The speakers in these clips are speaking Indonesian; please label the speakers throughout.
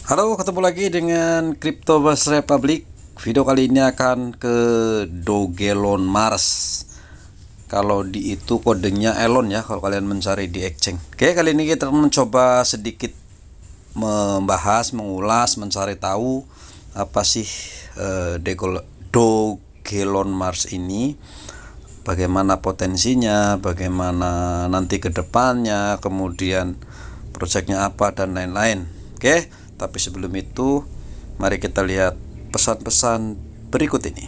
Speaker 1: Halo, ketemu lagi dengan Crypto Buzz Republic. Video kali ini akan ke Dogelon Mars. Kalau di itu kodenya Elon ya, kalau kalian mencari di exchange. Oke, kali ini kita mencoba sedikit membahas, mengulas, mencari tahu apa sih Dogelon Mars ini. Bagaimana potensinya, bagaimana nanti ke depannya, kemudian proyeknya apa dan lain-lain. Oke, tapi sebelum itu mari kita lihat pesan-pesan berikut ini.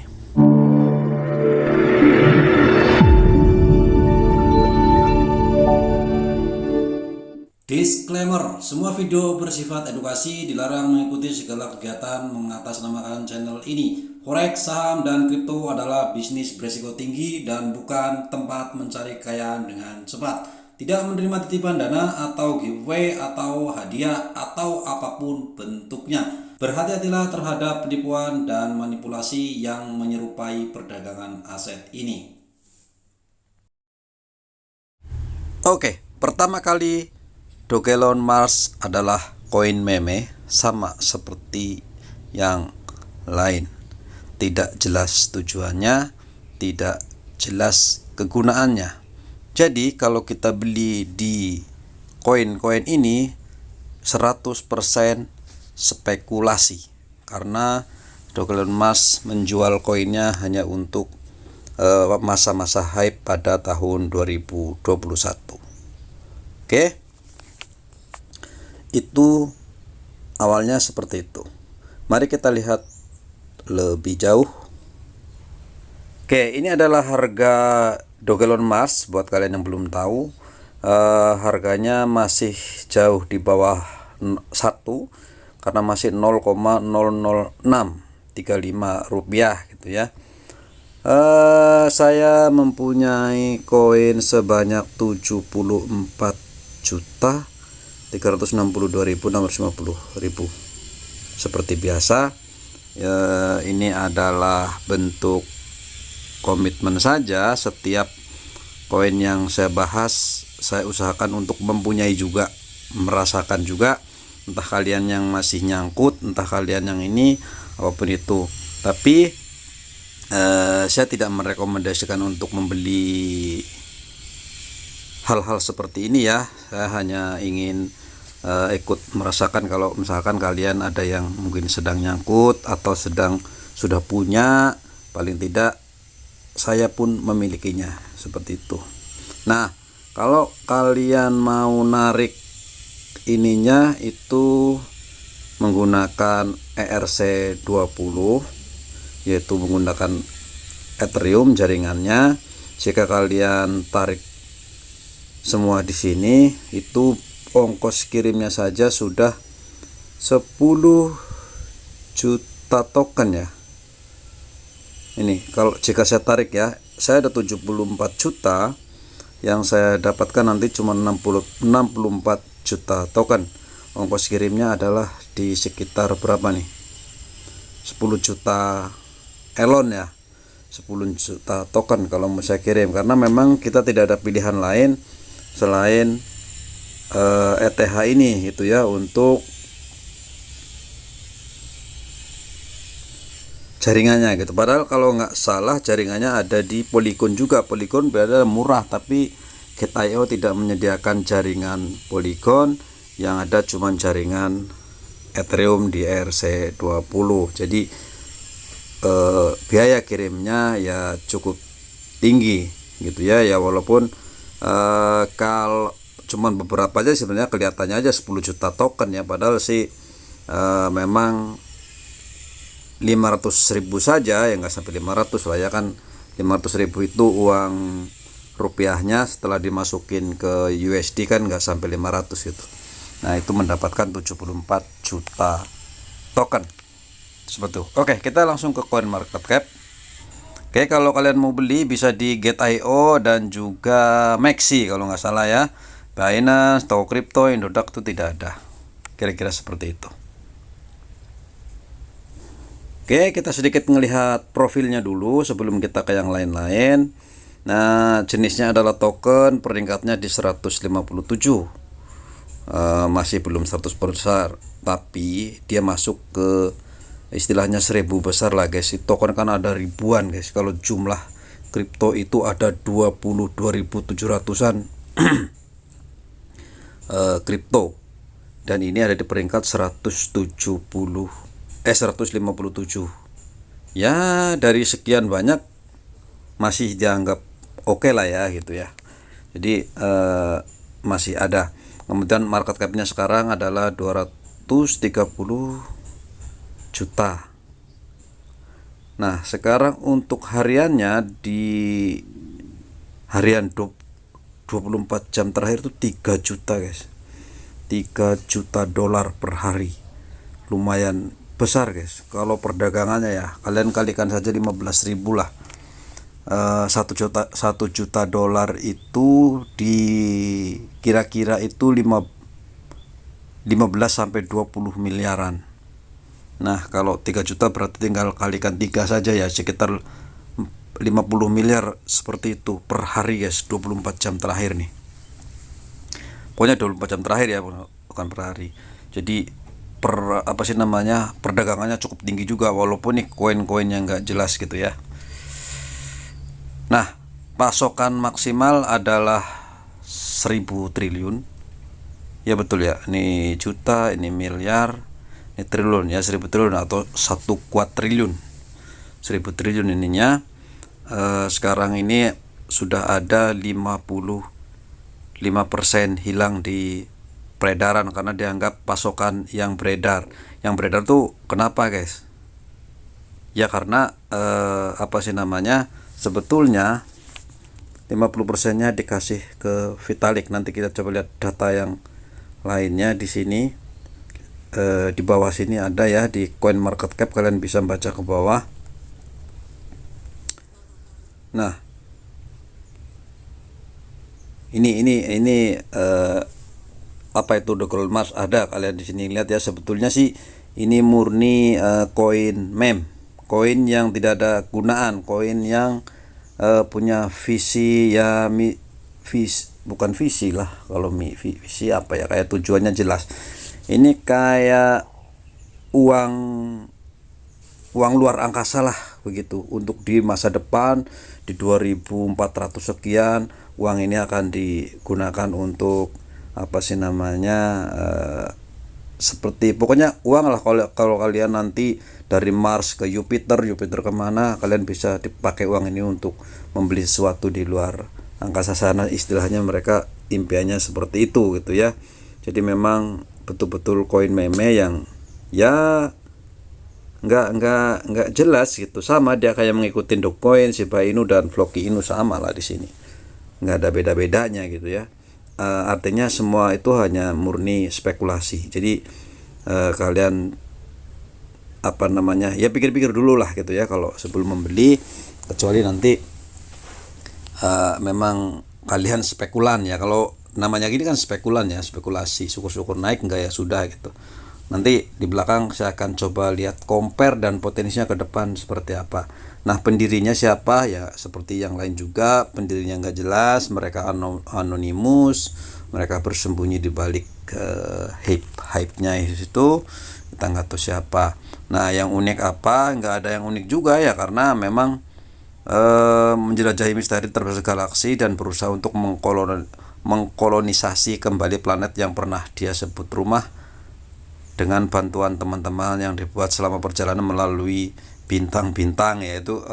Speaker 1: Disclaimer, semua video bersifat edukasi, dilarang mengikuti segala kegiatan mengatasnamakan channel ini. Forex, saham, dan kripto adalah bisnis beresiko tinggi dan bukan tempat mencari kekayaan dengan cepat. Tidak menerima titipan dana atau giveaway atau hadiah atau apapun bentuknya. Berhati-hatilah terhadap penipuan dan manipulasi yang menyerupai perdagangan aset ini. Oke, pertama kali Dogelon Mars adalah koin meme, sama seperti yang lain. Tidak jelas tujuannya, tidak jelas kegunaannya. Jadi kalau kita beli di koin-koin ini 100% spekulasi, karena Dogelon Mars menjual koinnya hanya untuk masa-masa hype pada tahun 2021. Oke, itu awalnya seperti itu. Mari kita lihat lebih jauh. Oke, ini adalah harga Dogelon Mars. Buat kalian yang belum tahu, harganya masih jauh di bawah 1 karena masih 0,00635 rupiah gitu ya. Saya mempunyai koin sebanyak 74.362.650.000. Seperti biasa, ini adalah bentuk komitmen saja. Setiap koin yang saya bahas, saya usahakan untuk mempunyai juga, merasakan juga. Entah kalian yang masih nyangkut, entah kalian yang ini, apapun itu. Tapi saya tidak merekomendasikan untuk membeli hal-hal seperti ini ya. Saya hanya ingin ikut merasakan. Kalau misalkan kalian ada yang mungkin sedang nyangkut atau sudah punya, paling tidak saya pun memilikinya, seperti itu. Nah, kalau kalian mau narik ininya itu menggunakan ERC20, yaitu menggunakan Ethereum jaringannya. Jika kalian tarik semua di sini, itu ongkos kirimnya saja sudah 10 juta token ya. Ini kalau jika saya tarik ya, saya ada 74 juta, yang saya dapatkan nanti cuma 64 juta token. Ongkos kirimnya adalah di sekitar berapa nih? 10 juta Elon ya, 10 juta token kalau mau saya kirim, karena memang kita tidak ada pilihan lain selain ETH ini gitu ya, untuk jaringannya gitu. Padahal kalau nggak salah jaringannya ada di Polygon juga. Polygon berada murah, tapi Gate.io tidak menyediakan jaringan Polygon, yang ada cuma jaringan Ethereum di ERC20. Jadi biaya kirimnya ya cukup tinggi gitu ya. Ya walaupun kalau cuman beberapa aja sebenarnya kelihatannya aja 10 juta token ya, padahal sih memang 500.000 saja ya, nggak sampai 500 lah ya kan. 500.000 itu uang rupiahnya, setelah dimasukin ke USD kan nggak sampai 500 gitu. Nah, itu mendapatkan 74 juta token seperti itu. Oke, kita langsung ke coin market cap. Oke, kalau kalian mau beli bisa di Gate.io dan juga Maxi kalau nggak salah ya. Binance, Toko Crypto, Indodax itu tidak ada. Kira-kira seperti itu. Oke, kita sedikit melihat profilnya dulu sebelum kita ke yang lain-lain. Nah, jenisnya adalah token, peringkatnya di 157. masih belum 100 besar, tapi dia masuk ke istilahnya 1000 besar lah guys. Token kan ada ribuan guys, kalau jumlah kripto itu ada 22.700-an kripto, dan ini ada di peringkat 157 ya. Dari sekian banyak masih dianggap oke lah ya gitu ya. Jadi masih ada. Kemudian market capnya sekarang adalah 230 juta. Nah sekarang untuk hariannya, di harian 24 jam terakhir itu 3 juta guys, 3 juta dolar per hari. Lumayan besar guys. Kalau perdagangannya ya, kalian kalikan saja 15.000 lah. 1 juta dolar itu di kira-kira itu 15 sampai 20 miliaran. Nah kalau 3 juta berarti tinggal kalikan 3 saja ya, sekitar 50 miliar seperti itu per hari guys. 24 jam terakhir nih, pokoknya 24 jam terakhir ya, bukan per hari. Jadi perdagangannya cukup tinggi juga, walaupun nih koin-koinnya nggak jelas gitu ya. Nah pasokan maksimal adalah 1000 triliun ya, betul ya, ini juta, ini miliar, ini triliun ya, 1000 triliun atau 1 kuadriliun, 1000 triliun ininya. Sekarang ini sudah ada 55% hilang di peredaran karena dianggap pasokan yang beredar. Yang beredar tuh kenapa guys? Ya karena sebetulnya 50%-nya dikasih ke Vitalik. Nanti kita coba lihat data yang lainnya di sini. Di bawah sini ada ya, di CoinMarketCap, kalian bisa baca ke bawah. Nah ini apa itu The Gold Mars, ada kalian di sini lihat ya. Sebetulnya sih ini murni koin meme, koin yang tidak ada gunaan, koin yang punya visi ya, bukan visi lah, kalau visi apa ya, kayak tujuannya jelas. Ini kayak uang luar angkasa lah begitu, untuk di masa depan di 2400 sekian, uang ini akan digunakan untuk seperti pokoknya uang lah. Kalau kalian nanti dari Mars ke Jupiter kemana, kalian bisa dipakai uang ini untuk membeli sesuatu di luar angkasa sana. Istilahnya mereka impiannya seperti itu gitu ya. Jadi memang betul-betul koin meme yang ya nggak jelas gitu. Sama dia kayak mengikuti Dogecoin, Shiba Inu dan Floki Inu, sama lah di sini, nggak ada beda-bedanya gitu ya. Artinya semua itu hanya murni spekulasi. Jadi kalian ya pikir-pikir dulu lah gitu ya kalau sebelum membeli, kecuali nanti memang kalian spekulan ya. Kalau namanya gini kan spekulan ya, spekulasi, syukur-syukur naik, enggak ya sudah gitu. Nanti di belakang saya akan coba lihat compare dan potensinya ke depan seperti apa. Nah pendirinya siapa ya, seperti yang lain juga, pendirinya nggak jelas, mereka anonimus, mereka bersembunyi di balik hype-nya itu, kita nggak tahu siapa. Nah yang unik apa? Nggak ada yang unik juga ya, karena memang menjelajahi misteri terbesar galaksi dan berusaha untuk mengkolonisasi kembali planet yang pernah dia sebut rumah, dengan bantuan teman-teman yang dibuat selama perjalanan melalui bintang-bintang, yaitu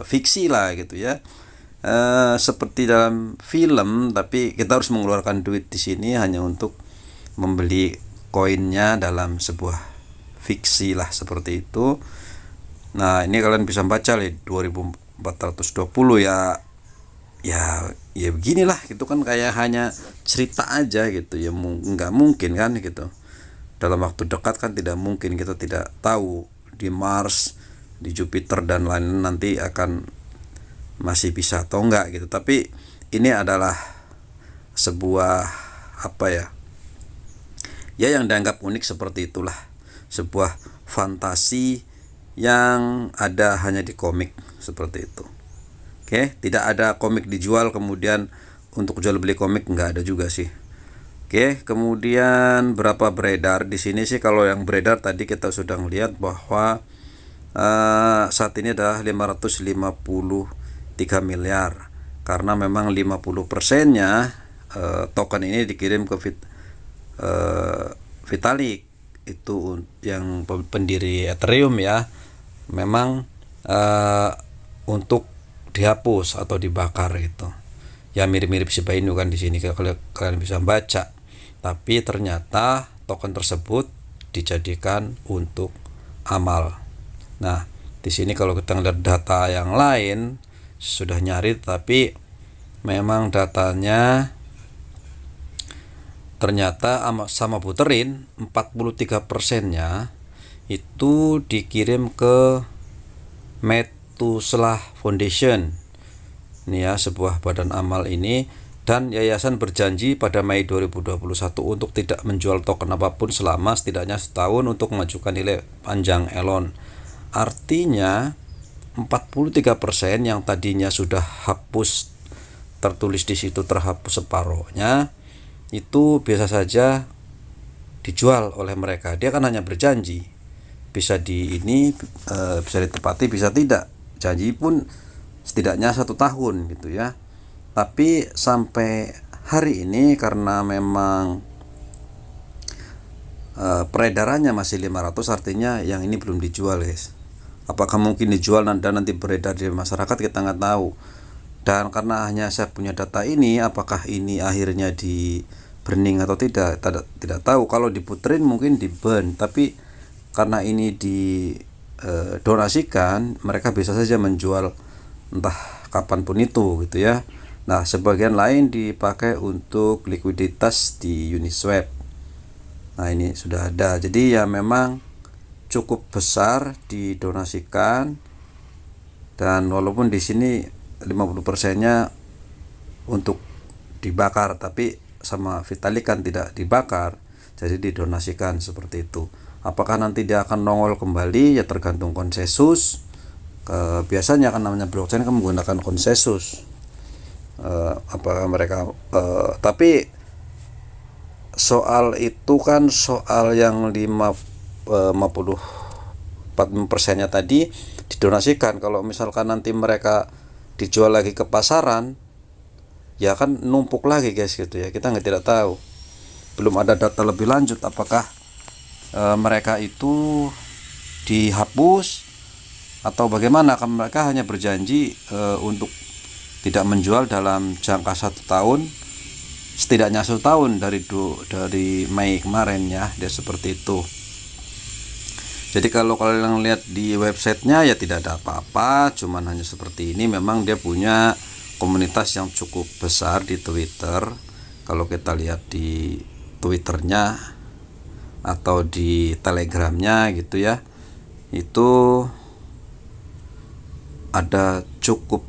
Speaker 1: fiksi lah gitu ya, seperti dalam film, tapi kita harus mengeluarkan duit di sini hanya untuk membeli koinnya dalam sebuah fiksi lah, seperti itu. Nah ini kalian bisa baca nih 2420 ya beginilah gitu kan, kayak hanya cerita aja gitu ya, nggak mungkin kan gitu. Dalam waktu dekat kan tidak mungkin, kita tidak tahu di Mars, di Jupiter dan lain nanti akan masih bisa atau enggak gitu. Tapi ini adalah sebuah yang dianggap unik seperti itulah, sebuah fantasi yang ada hanya di komik seperti itu. Oke, tidak ada komik dijual kemudian untuk jual beli komik, enggak ada juga sih. Oke, kemudian berapa beredar di sini sih? Kalau yang beredar tadi kita sudah melihat bahwa saat ini adalah 553 miliar, karena memang 50%-nya token ini dikirim ke Vitalik, itu yang pendiri Ethereum ya, memang untuk dihapus atau dibakar gitu. Ya mirip-mirip Shiba Inu kan di sini kalau kalian bisa baca. Tapi ternyata token tersebut dijadikan untuk amal. Nah, di sini kalau kita lihat data yang lain sudah nyari, tapi memang datanya ternyata sama Buterin 43%-nya itu dikirim ke Methuselah Foundation. Ini ya, sebuah badan amal ini, dan yayasan berjanji pada Mei 2021 untuk tidak menjual token apapun selama setidaknya setahun untuk mengajukan nilai panjang Elon. Artinya 43% yang tadinya sudah hapus, tertulis di situ terhapus separohnya, itu biasa saja dijual oleh mereka. Dia kan hanya berjanji, bisa bisa ditepati, bisa tidak. Janji pun setidaknya 1 tahun gitu ya. Tapi sampai hari ini karena memang peredarannya masih 500, artinya yang ini belum dijual guys. Apakah mungkin dijual dan nanti beredar di masyarakat, kita nggak tahu. Dan karena hanya saya punya data ini, apakah ini akhirnya di burning atau tidak tahu. Kalau diputerin mungkin di burn, tapi karena ini didonasikan, mereka bisa saja menjual entah kapanpun itu gitu ya. Nah, sebagian lain dipakai untuk likuiditas di Uniswap. Nah, ini sudah ada. Jadi ya memang cukup besar didonasikan, dan walaupun di sini 50%-nya untuk dibakar, tapi sama Vitalik kan tidak dibakar, jadi didonasikan seperti itu. Apakah nanti dia akan nongol kembali? Ya tergantung konsensus. Biasanya kan namanya blockchain kan menggunakan konsensus. Apakah mereka tapi soal itu kan soal yang 54%-nya tadi didonasikan. Kalau misalkan nanti mereka dijual lagi ke pasaran, ya kan numpuk lagi guys gitu ya. Kita tidak tahu, belum ada data lebih lanjut apakah mereka itu dihapus atau bagaimana. Kan mereka hanya berjanji untuk tidak menjual dalam jangka 1 tahun, setidaknya 1 tahun dari Mei kemarin ya, dia seperti itu. Jadi kalau kalian lihat di websitenya ya tidak ada apa-apa, cuman hanya seperti ini. Memang dia punya komunitas yang cukup besar di Twitter. Kalau kita lihat di Twitternya atau di Telegramnya gitu ya, itu ada cukup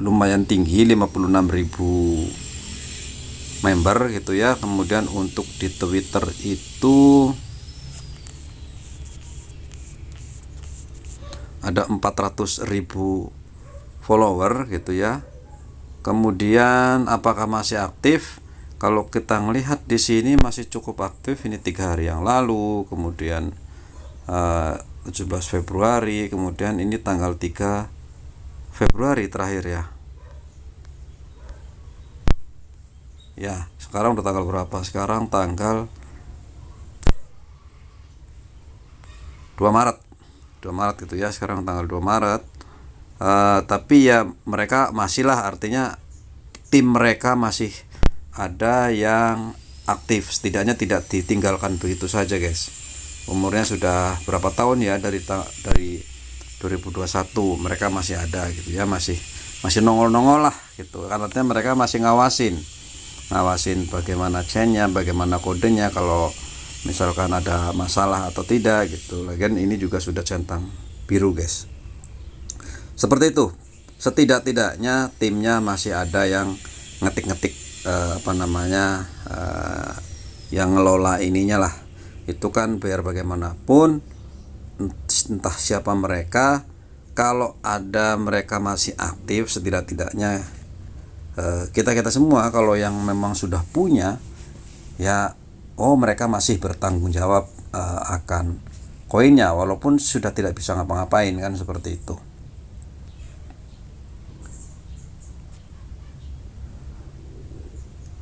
Speaker 1: lumayan tinggi, 56.000 member gitu ya. Kemudian untuk di Twitter itu ada 400.000 follower gitu ya. Kemudian apakah masih aktif? Kalau kita melihat di sini masih cukup aktif. Ini 3 hari yang lalu, kemudian 17 Februari, kemudian ini tanggal 3 Februari terakhir ya. Ya, sekarang udah tanggal berapa? Sekarang tanggal 2 Maret. 2 Maret gitu ya. Sekarang tanggal 2 Maret. Tapi ya mereka masih lah, artinya tim mereka masih ada yang aktif, setidaknya tidak ditinggalkan begitu saja guys. Umurnya sudah berapa tahun ya, dari 2021 mereka masih ada gitu ya, masih nongol-nongol lah gitu. Karena mereka masih ngawasin bagaimana chainnya, bagaimana kodenya, kalau misalkan ada masalah atau tidak gitu. Lagian ini juga sudah centang biru guys. Seperti itu. Setidak-tidaknya timnya masih ada yang ngetik-ngetik yang ngelola ininya lah. Itu kan biar bagaimanapun entah siapa mereka, kalau ada mereka masih aktif, setidak-tidaknya kita semua kalau yang memang sudah punya ya mereka masih bertanggung jawab akan koinnya walaupun sudah tidak bisa ngapa-ngapain kan, seperti itu.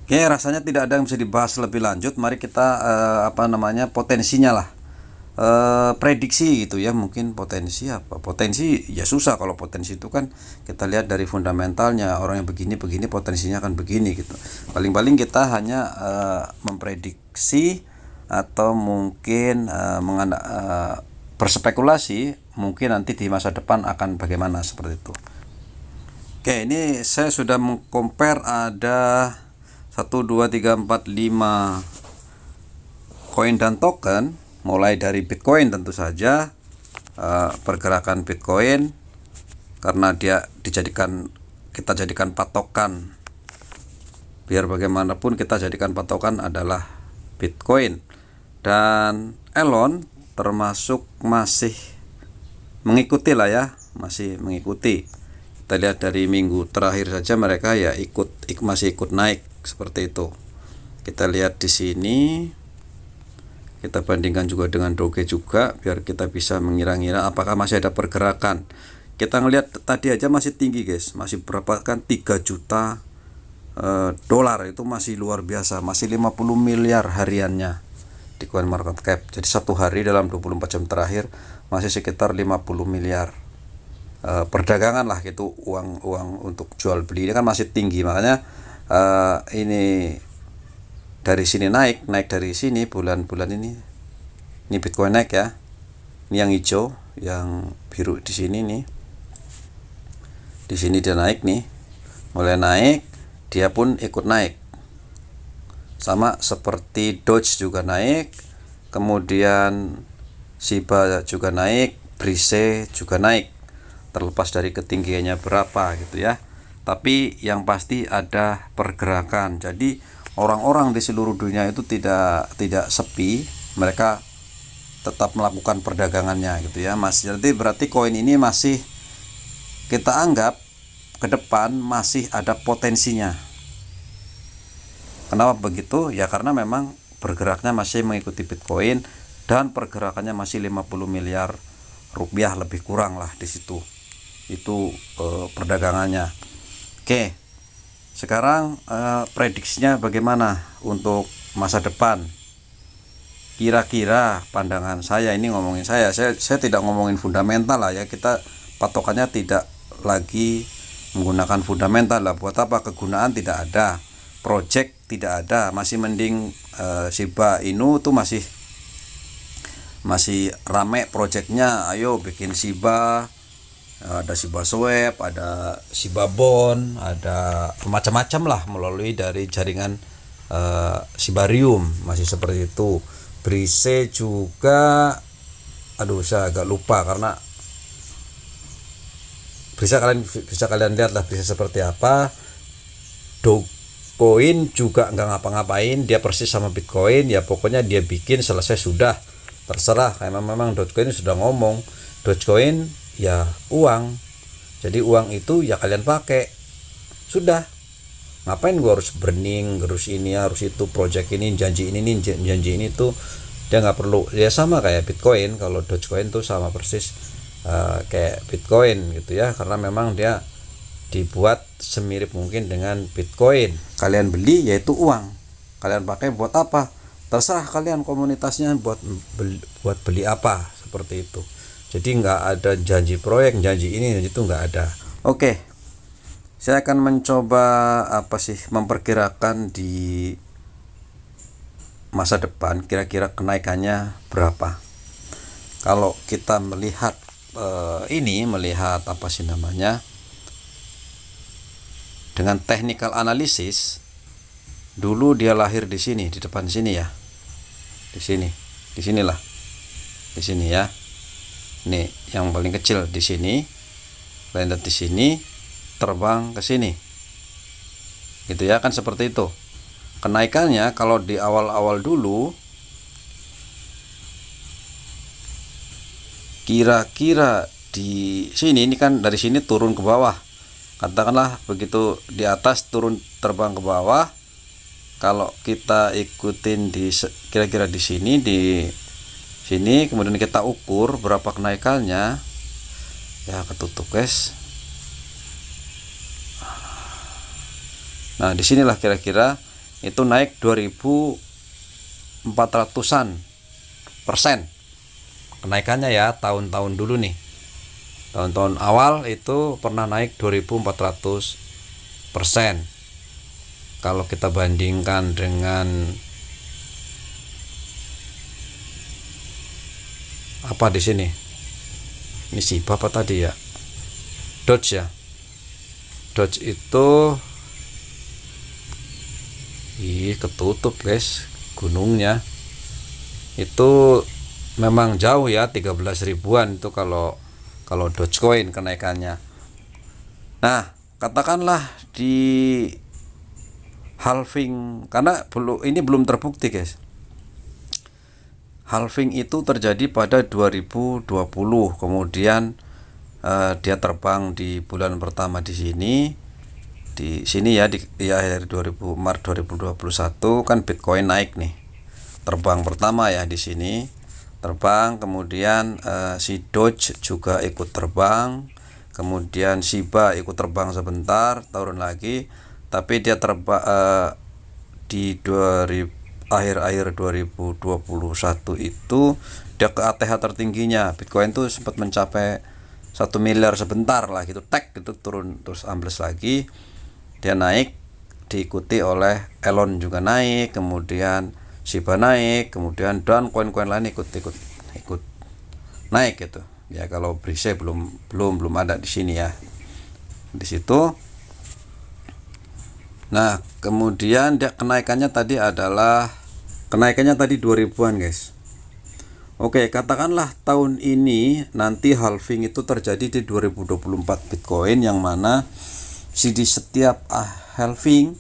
Speaker 1: Oke, rasanya tidak ada yang bisa dibahas lebih lanjut. Mari kita potensinya lah, prediksi gitu ya. Mungkin potensi apa? Potensi ya susah, kalau potensi itu kan kita lihat dari fundamentalnya, orang yang begini potensinya akan begini gitu. Paling-paling kita hanya memprediksi atau mungkin berspekulasi mungkin nanti di masa depan akan bagaimana, seperti itu. Oke, ini saya sudah mengcompare ada 1, 2, 3, 4, 5 koin dan token, mulai dari Bitcoin tentu saja. Pergerakan Bitcoin karena dia kita jadikan patokan, biar bagaimanapun kita jadikan patokan adalah Bitcoin. Dan Elon termasuk masih mengikuti lah ya, masih mengikuti. Kita lihat dari minggu terakhir saja mereka ya masih ikut naik, seperti itu. Kita lihat di sini, kita bandingkan juga dengan Doge juga, biar kita bisa mengira-ngira apakah masih ada pergerakan. Kita ngelihat tadi aja masih tinggi guys, masih berapa kan, 3 juta dolar, itu masih luar biasa, masih 50 miliar hariannya di CoinMarketCap. Jadi satu hari dalam 24 jam terakhir masih sekitar 50 miliar perdagangan lah gitu, uang untuk jual beli ini kan masih tinggi. Makanya ini dari sini naik dari sini bulan-bulan ini Bitcoin naik ya. Ini yang hijau, yang biru di sini nih. Di sini dia naik nih, mulai naik, dia pun ikut naik. Sama seperti Doge juga naik, kemudian Shiba juga naik, Brise juga naik. Terlepas dari ketinggiannya berapa gitu ya. Tapi yang pasti ada pergerakan. Jadi orang-orang di seluruh dunia itu tidak sepi, mereka tetap melakukan perdagangannya gitu ya Mas. Jadi berarti koin ini masih kita anggap ke depan masih ada potensinya. Kenapa begitu? Ya karena memang bergeraknya masih mengikuti Bitcoin dan pergerakannya masih 50 miliar rupiah lebih kurang lah di situ. Itu perdagangannya. Oke, sekarang prediksinya bagaimana untuk masa depan? Kira-kira pandangan saya, ini ngomongin saya tidak ngomongin fundamental lah ya. Kita patokannya tidak lagi menggunakan fundamental lah. Buat apa? Kegunaan tidak ada, project tidak ada. Masih mending Shiba Inu tuh masih rame projectnya. Ayo bikin Shiba, ada Shiba Swap, ada Shiba Bond, ada macam-macam lah melalui dari jaringan Shibarium, masih seperti itu. Brise juga, saya agak lupa karena bisa kalian lihat lah Brise seperti apa. Dogecoin juga nggak ngapa-ngapain, dia persis sama Bitcoin ya, pokoknya dia bikin selesai sudah, terserah. Kayak memang Dogecoin sudah ngomong, Dogecoin ya uang, jadi uang itu ya kalian pakai, sudah. Ngapain gua harus burning, harus ini, harus itu, project ini janji ini tuh, dia nggak perlu. Ya sama kayak Bitcoin, kalau Dogecoin tuh sama persis kayak Bitcoin gitu ya, karena memang dia dibuat semirip mungkin dengan Bitcoin. Kalian beli yaitu uang, kalian pakai buat apa terserah kalian, komunitasnya buat beli apa, seperti itu. Jadi nggak ada janji proyek, janji ini, janji itu nggak ada. Oke, saya akan mencoba memperkirakan di masa depan kira-kira kenaikannya berapa. Kalau kita melihat dengan technical analysis, dulu dia lahir di sini, di depan sini ya, di sinilah, di sini ya. Nih yang paling kecil di sini, landat di sini, terbang ke sini, gitu ya kan, seperti itu. Kenaikannya kalau di awal-awal dulu kira-kira di sini, ini kan dari sini turun ke bawah, katakanlah begitu, di atas turun terbang ke bawah, kalau kita ikutin di kira-kira di sini, kemudian kita ukur berapa kenaikannya, ya ketutup guys. Nah disinilah kira-kira itu naik 2400-an persen kenaikannya ya, tahun-tahun dulu nih, tahun-tahun awal itu pernah naik 2400%. Kalau kita bandingkan dengan apa di sini, ini si bapak tadi ya, Dodge ya, Dodge itu ketutup guys, gunungnya itu memang jauh ya, 13 ribuan itu kalau Dogecoin kenaikannya. Nah katakanlah di halving, karena ini belum terbukti guys, halving itu terjadi pada 2020, kemudian dia terbang di bulan pertama di sini ya, di akhir Maret 2021 kan Bitcoin naik nih, terbang pertama ya di sini terbang, kemudian si Doge juga ikut terbang, kemudian Shiba ikut terbang sebentar, turun lagi, tapi dia terbang di akhir 2021 itu dia ke ATH tertingginya Bitcoin tuh sempat mencapai 1 miliar sebentar lah gitu, tek gitu turun terus ambles lagi, dia naik, diikuti oleh Elon juga naik, kemudian Shiba naik, kemudian dan koin-koin lain ikut naik gitu ya. Kalau Brise belum ada di sini ya, di situ. Nah kemudian dia kenaikannya tadi 2000-an guys. Oke, katakanlah tahun ini nanti halving itu terjadi di 2024 Bitcoin, yang mana di setiap halving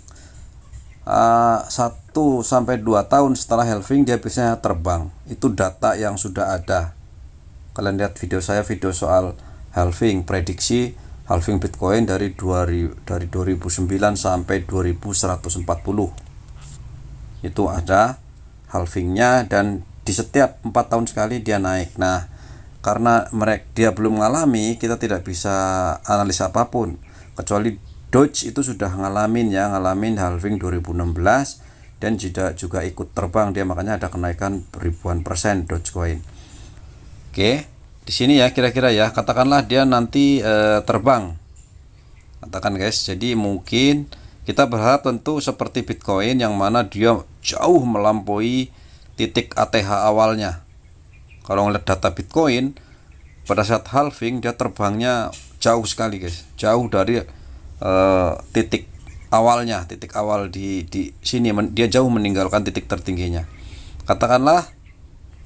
Speaker 1: 1 sampai 2 tahun setelah halving dia biasanya terbang. Itu data yang sudah ada. Kalian lihat video saya, video soal halving, prediksi halving Bitcoin dari 2009 sampai 2140. Itu ada halvingnya, dan di setiap 4 tahun sekali dia naik. Nah karena dia belum mengalami, kita tidak bisa analisa apapun, kecuali Doge itu sudah ngalamin halving 2016 dan juga ikut terbang dia, makanya ada kenaikan ribuan persen Dogecoin. Oke, di sini ya kira-kira ya, katakanlah dia nanti terbang, katakan guys. Jadi mungkin kita berharap tentu seperti Bitcoin, yang mana dia jauh melampaui titik ATH awalnya. Kalau ngeliat data Bitcoin pada saat halving dia terbangnya jauh sekali guys, jauh dari titik awalnya, titik awal di sini dia jauh meninggalkan titik tertingginya. Katakanlah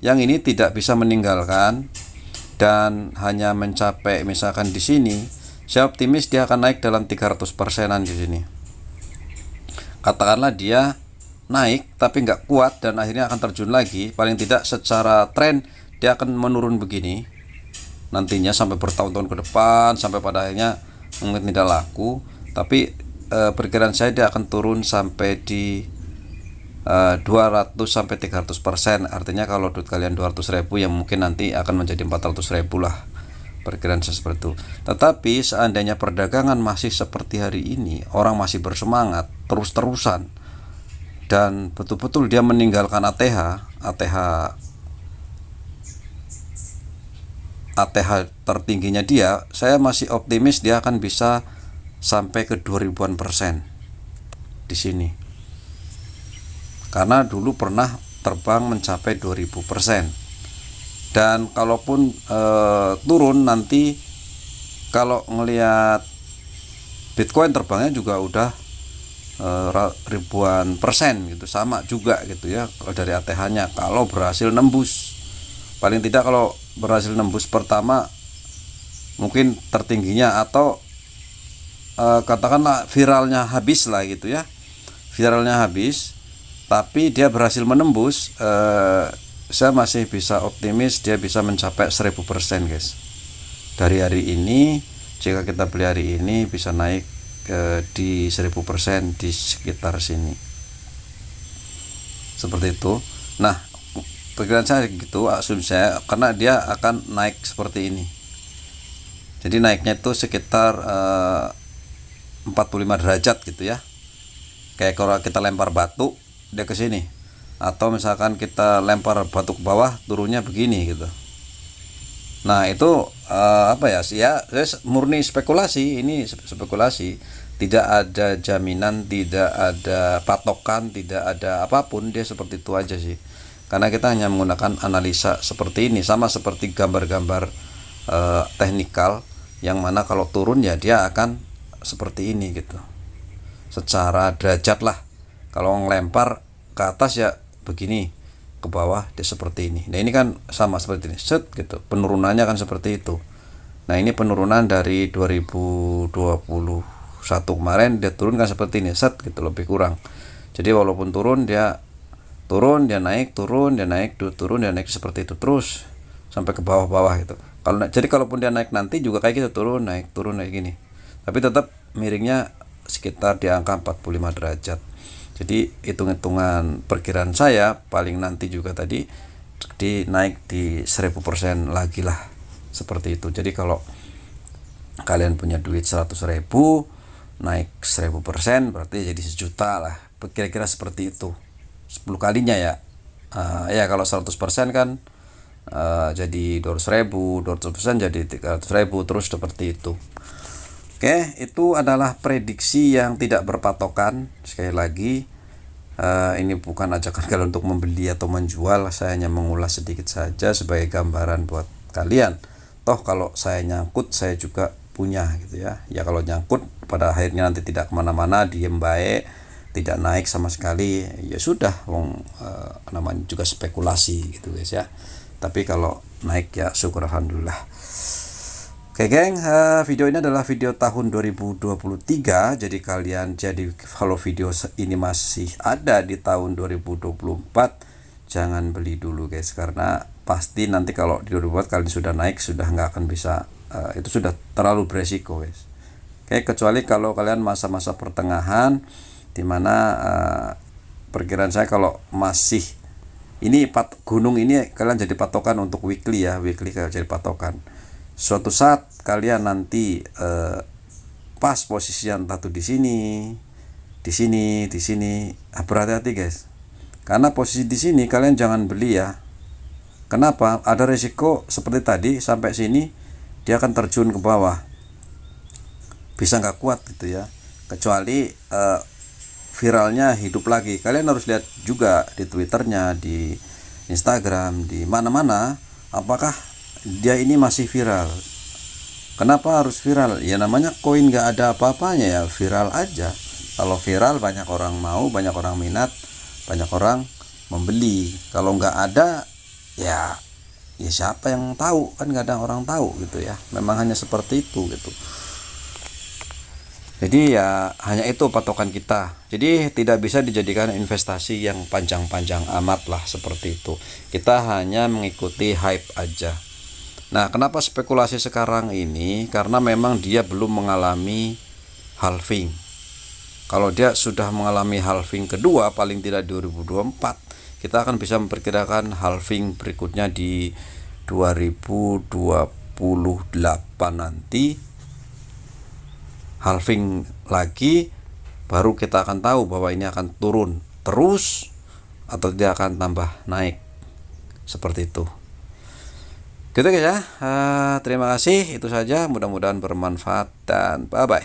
Speaker 1: yang ini tidak bisa meninggalkan dan hanya mencapai misalkan di sini, saya optimis dia akan naik dalam 300%-an di sini. Katakanlah dia naik tapi nggak kuat dan akhirnya akan terjun lagi, paling tidak secara tren dia akan menurun begini nantinya sampai bertahun-tahun ke depan, sampai pada akhirnya mungkin tidak laku. Tapi perkiraan saya dia akan turun sampai di 200 sampai 300%. Artinya kalau duit kalian 200.000 ya mungkin nanti akan menjadi 400.000 lah, perkiraan saya seperti itu. Tetapi seandainya perdagangan masih seperti hari ini, orang masih bersemangat terus-terusan dan betul-betul dia meninggalkan ATH tertingginya dia, saya masih optimis dia akan bisa sampai ke 2000-an% di sini. Karena dulu pernah terbang mencapai 2000%. Dan kalaupun turun nanti, kalau ngelihat Bitcoin terbangnya juga udah ribuan persen gitu, sama juga gitu ya dari ATH-nya kalau berhasil nembus. Paling tidak kalau berhasil nembus pertama mungkin tertingginya, atau katakanlah viralnya habis lah gitu ya, viralnya habis tapi dia berhasil menembus, saya masih bisa optimis dia bisa mencapai 1000% guys. Dari hari ini jika kita beli hari ini bisa naik di 1000% di sekitar sini. seperti itu. Nah, perkiraan saya gitu, asumsi saya, karena dia akan naik seperti ini. Jadi naiknya itu sekitar 45 derajat gitu ya. Kayak kalau kita lempar batu dia ke sini, atau misalkan kita lempar batu ke bawah turunnya begini gitu. Nah itu apa ya sih ya, murni spekulasi, ini spekulasi, tidak ada jaminan, tidak ada patokan, tidak ada apapun, dia seperti itu aja sih. Karena kita hanya menggunakan analisa seperti ini, sama seperti gambar-gambar teknikal, yang mana kalau turun ya dia akan seperti ini gitu, secara derajat lah. Kalau ngelempar ke atas ya begini, ke bawah dia seperti ini. Nah ini kan sama seperti ini, set gitu, penurunannya kan seperti itu. Nah ini penurunan dari 2021 kemarin, dia turun kan seperti ini, set gitu, lebih kurang. Jadi walaupun turun dia naik, turun dia naik, turun dia naik, seperti itu terus sampai ke bawah-bawah gitu. Jadi kalaupun dia naik nanti juga kayak gitu, turun naik gini, tapi tetap miringnya sekitar di angka 45 derajat. Jadi hitung-hitungan perkiraan saya paling nanti juga tadi naik di 1000% lagi lah, seperti itu. Jadi kalau kalian punya duit 100.000, naik 1000% berarti jadi 1 juta lah, kira-kira seperti itu, 10 kalinya ya. Ya kalau 100% kan jadi 200.000, 200% jadi 300.000, terus seperti itu. Oke, itu adalah prediksi yang tidak berpatokan. Sekali lagi, ini bukan ajakan kalian untuk membeli atau menjual. Saya hanya mengulas sedikit saja sebagai gambaran buat kalian. Toh kalau saya nyangkut, saya juga punya gitu ya. Ya kalau nyangkut pada akhirnya nanti tidak kemana-mana, diem baik, tidak naik sama sekali, ya sudah, namanya juga spekulasi gitu guys ya. Tapi kalau naik ya syukur alhamdulillah. Oke geng, video ini adalah video tahun 2023. Jadi kalau video ini masih ada di tahun 2024, jangan beli dulu guys, karena pasti nanti kalau di 2024 kalian sudah naik, sudah nggak akan bisa, itu sudah terlalu beresiko guys. Oke, kecuali kalau kalian masa-masa pertengahan, dimana perkiraan saya kalau masih ini gunung ini kalian jadi patokan untuk weekly ya, weekly kalian jadi patokan. Suatu saat kalian nanti pas posisi entah tuh di sini, berhati-hati guys. Karena posisi di sini kalian jangan beli ya. Kenapa? Ada resiko seperti tadi, sampai sini dia akan terjun ke bawah, bisa nggak kuat gitu ya. Kecuali viralnya hidup lagi. Kalian harus lihat juga di Twitternya, di Instagram, di mana-mana, apakah dia ini masih viral. Kenapa harus viral? Ya namanya koin nggak ada apa-apanya ya, viral aja. Kalau viral banyak orang mau, banyak orang minat, banyak orang membeli. Kalau nggak ada ya siapa yang tahu, kan nggak ada orang tahu gitu ya. Memang hanya seperti itu gitu. Jadi ya hanya itu patokan kita. Jadi tidak bisa dijadikan investasi yang panjang-panjang amat lah, seperti itu. Kita hanya mengikuti hype aja. Nah, kenapa spekulasi sekarang ini? Karena memang dia belum mengalami halving. Kalau dia sudah mengalami halving kedua, paling tidak 2024, kita akan bisa memperkirakan halving berikutnya di 2028 nanti. Halving lagi, baru kita akan tahu bahwa ini akan turun terus atau dia akan tambah naik, seperti itu. Gitu guys ya. Terima kasih, itu saja, mudah-mudahan bermanfaat dan bye bye.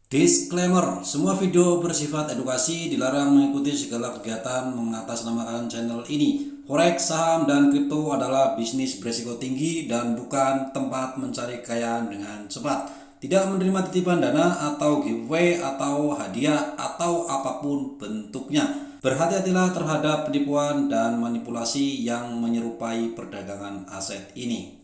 Speaker 1: Disclaimer, semua video bersifat edukasi, dilarang mengikuti segala kegiatan mengatasnamakan channel ini. Forex, saham, dan kripto adalah bisnis beresiko tinggi dan bukan tempat mencari kekayaan dengan cepat. Tidak menerima titipan dana atau giveaway atau hadiah atau apapun bentuknya. Berhati-hatilah terhadap penipuan dan manipulasi yang menyerupai perdagangan aset ini.